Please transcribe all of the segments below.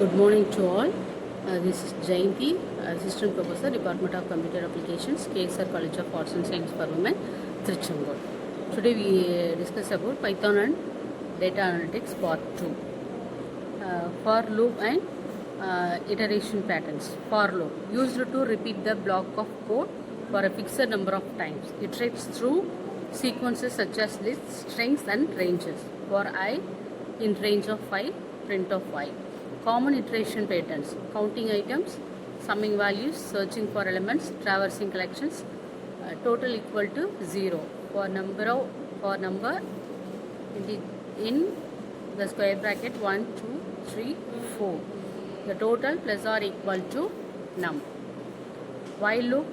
Good morning to all. This is Jayanthi, Assistant Professor, Department of Computer Applications, KSR College of Arts and Science for Women, Trichandur. Today we discuss about Python and Data Analytics Part 2. For loop and iteration patterns. For loop, used to repeat the block of code for a fixed number of times. Iterates through sequences such as lists, strings and ranges. For I, in range of 5, print of I. Common iteration patterns: counting items, summing values, searching for elements, traversing collections, total equal to 0. For number in the square bracket 1, 2, 3, 4. The total plus or equal to num. While loop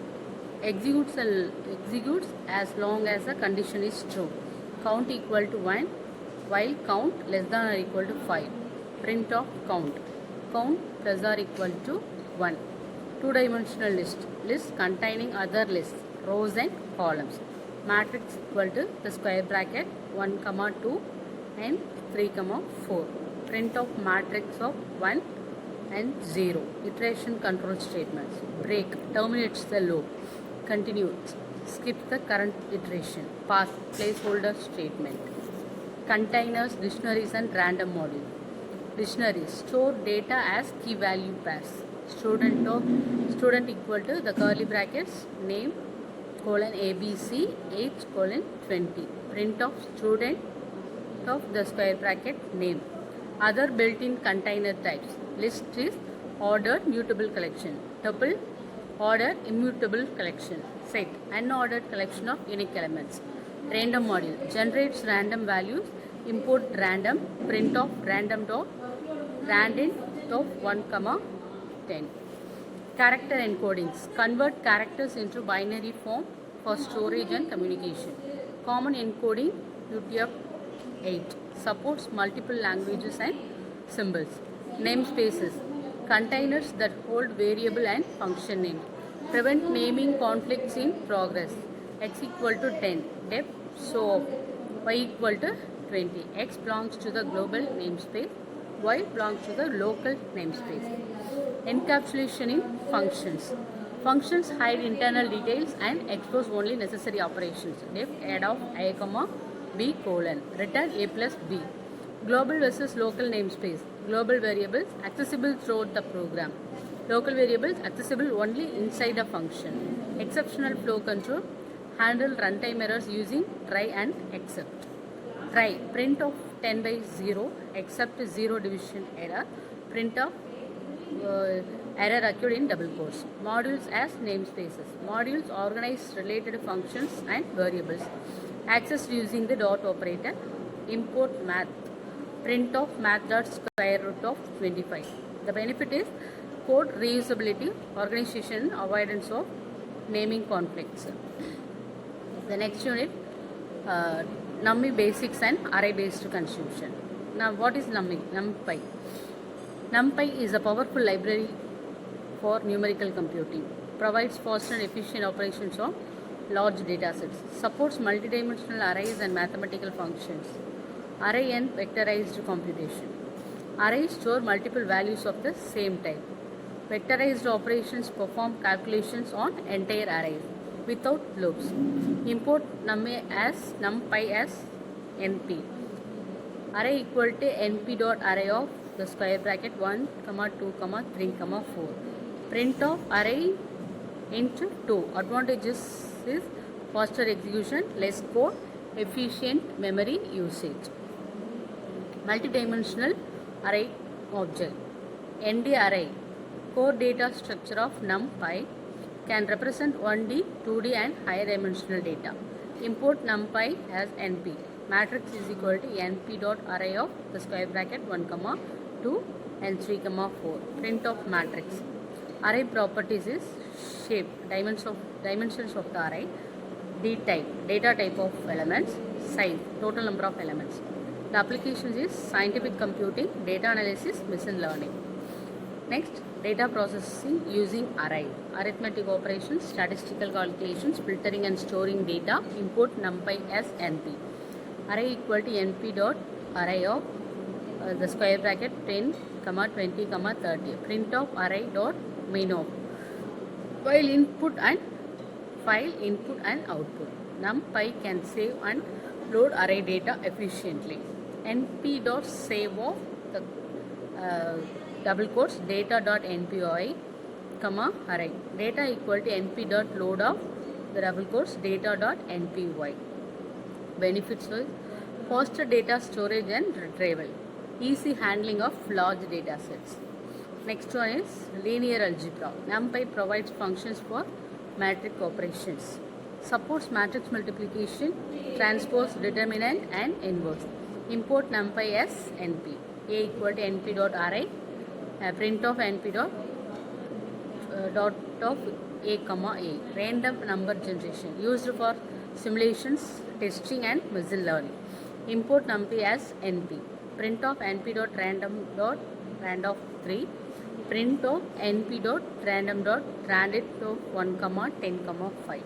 executes as long as the condition is true. Count equal to 1 while count less than or equal to 5. Print of count. Count plus or equal to 1. Two-dimensional list containing other lists, rows and columns. Matrix equal to the square bracket 1, 2 and 3, 4. Print of matrix of 1 and 0. Iteration control statements. Break terminates the loop. Continue skip the current iteration. Pass placeholder statement. Containers, dictionaries and random module. Dictionaries store data as key value pairs. Student equal to the curly brackets name colon ABC age colon 20. Print of student of the square bracket name. Other built-in container types. List is ordered mutable collection. Tuple ordered immutable collection. Set unordered collection of unique elements. Random module generates random values. Import random. Print of random dot random of 1, 10. Character encodings convert characters into binary form for storage and communication. Common encoding UTF-8 supports multiple languages and symbols. Namespaces containers that hold variable and function names. Prevent naming conflicts in progress. X equal to 10 def so y equal to 20. X belongs to the global namespace. Y belongs to the local namespace. Encapsulation in functions. Functions hide internal details and expose only necessary operations. Def add of a comma b colon. Return a plus b. Global versus local namespace. Global variables accessible throughout the program. Local variables accessible only inside a function. Exceptional flow control. Handle runtime errors using try and except. Try print of 10 by 0 except 0 division error. Print of error occurred in double quotes. Modules as namespaces. Modules organize related functions and variables. Accessed using the dot operator. Import math. Print of math dot square root of 25. The benefit is code reusability, organization, avoidance of naming conflicts. The next unit, NumPy basics and array based consumption. Now what is NumPy? NumPy is a powerful library for numerical computing. Provides fast and efficient operations on large datasets. Supports multidimensional arrays and mathematical functions. Array and vectorized computation. Arrays store multiple values of the same type. Vectorized operations perform calculations on entire arrays without loops. Import NumPy as NP. Array equal to NP dot array of the square bracket 1, 2, 3, 4. Print of array into 2. Advantages is faster execution, less code, efficient memory usage. Multidimensional array object. ND array. Core data structure of NumPy can represent 1D, 2D and higher dimensional data. Import NumPy as NP. Matrix is equal to NP dot array of the square bracket 1, 2 and 3, 4. Print of matrix. Array properties is shape, dimensions of the array, D type, data type of elements, size, total number of elements. The applications is scientific computing, data analysis, machine learning. Next, data processing using array, arithmetic operations, statistical calculations, filtering and storing data. Import NumPy as NP. Array equal to NP dot array of the square bracket 10, 20, 30. Print of array dot main of while input and file input and output. NumPy can save and load array data efficiently. np dot save of the double quotes data.npy comma array data equal to np dot load of the double quotes data.npy. Benefits was faster data storage and retrieval, easy handling of large data sets. Next one is linear algebra. NumPy provides functions for matrix operations. Supports matrix multiplication, transpose, determinant and inverse. Import NumPy as np. A equal to np dot array. Print of np dot of a comma a. Random number generation used for simulations, testing and machine learning. Import NumPy as np. Print of np dot random dot rand of 3. Print of np dot random dot random of 1 comma 10 comma 5.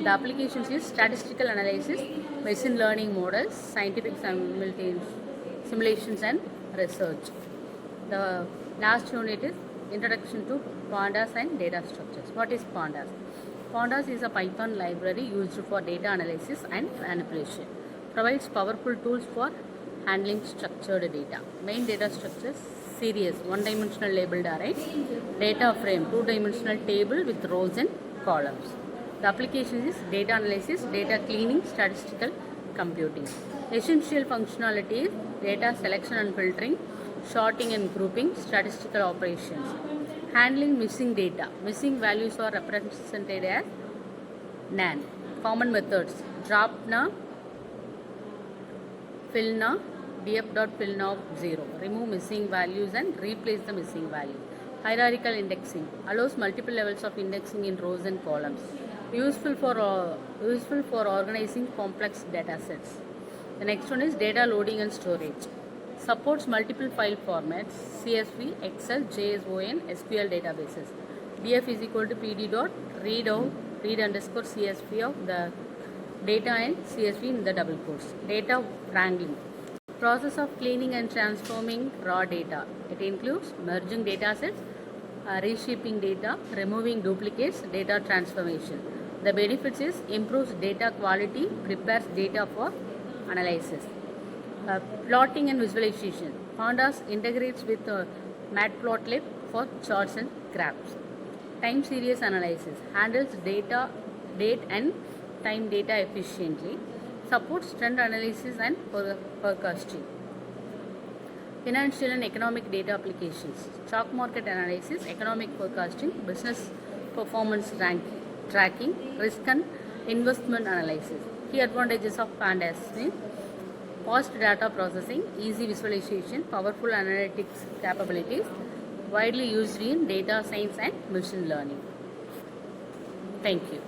The applications is statistical analysis, machine learning models, scientific simulations and research. The last unit is introduction to pandas and data structures. What is pandas? Pandas is a Python library used for data analysis and manipulation. Provides powerful tools for handling structured data. Main data structures: series, one-dimensional labeled array; data frame, two-dimensional table with rows and columns. The application is data analysis, data cleaning, statistical computing. Essential functionality is data selection and filtering, sorting and grouping, statistical operations. Handling missing data. Missing values are represented as NaN. Common methods: dropna, fillna, df.fillna of 0. Remove missing values and replace the missing values. Hierarchical indexing allows multiple levels of indexing in rows and columns. Useful for organizing complex data sets. The next one is data loading and storage. Supports multiple file formats: CSV, Excel, JSON, SQL databases. df is equal to pd dot read underscore CSV of the data and CSV in the double quotes. Data wrangling. Process of cleaning and transforming raw data. It includes merging data sets, reshaping data, removing duplicates, data transformation. The benefits is improves data quality, prepares data for analysis. Plotting and visualization. Pandas integrates with Matplotlib for charts and graphs. Time series analysis handles date and time data efficiently. Supports trend analysis and forecasting. Financial and economic data applications. Stock market analysis, economic forecasting, business performance tracking, risk and investment analysis. Key advantages of pandas means fast data processing, easy visualization, powerful analytics capabilities, widely used in data science and machine learning. Thank you.